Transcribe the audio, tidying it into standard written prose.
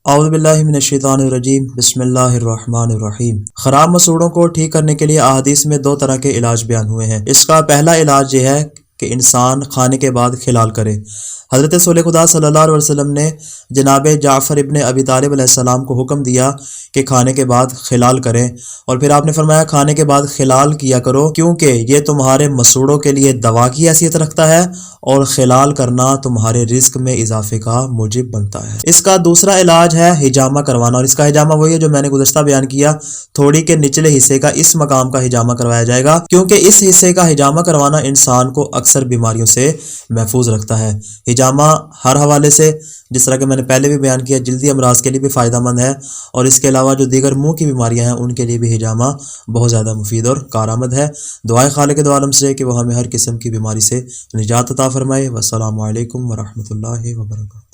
اعوذ باللہ من الشیطان الرجیم، بسم اللہ الرحمن الرحیم۔ خراب مسوڑوں کو ٹھیک کرنے کے لیے احادیث میں دو طرح کے علاج بیان ہوئے ہیں۔ اس کا پہلا علاج یہ ہے کہ انسان کھانے کے بعد خلال کرے۔ حضرت رسول خدا صلی اللہ علیہ وسلم نے جناب جعفر ابن ابی طالب علیہ السلام کو حکم دیا کہ کھانے کے بعد خلال کریں، اور پھر آپ نے فرمایا کھانے کے بعد خلال کیا کرو، کیونکہ یہ تمہارے مسوڑوں کے لیے دوا کی حیثیت رکھتا ہے اور خلال کرنا تمہارے رزق میں اضافے کا موجب بنتا ہے۔ اس کا دوسرا علاج ہے حجامہ کروانا، اور اس کا حجامہ وہی ہے جو میں نے گزشتہ بیان کیا، تھوڑی کے نچلے حصے کا، اس مقام کا حجامہ کروایا جائے گا، کیونکہ اس حصے کا حجامہ کروانا انسان کو اکثر بیماریوں سے محفوظ رکھتا ہے۔ حجامہ ہر حوالے سے، جس طرح کہ میں نے پہلے بھی بیان کیا، جلدی امراض کے لیے بھی فائدہ مند ہے، اور اس کے علاوہ جو دیگر منہ کی بیماریاں ہیں ان کے لیے بھی حجامہ بہت زیادہ مفید اور کارآمد ہے۔ دعائے خالق دو عالم سے کہ وہ ہمیں ہر قسم کی بیماری سے نجات عطا فرمائے۔ والسلام علیکم ورحمۃ اللہ وبرکاتہ۔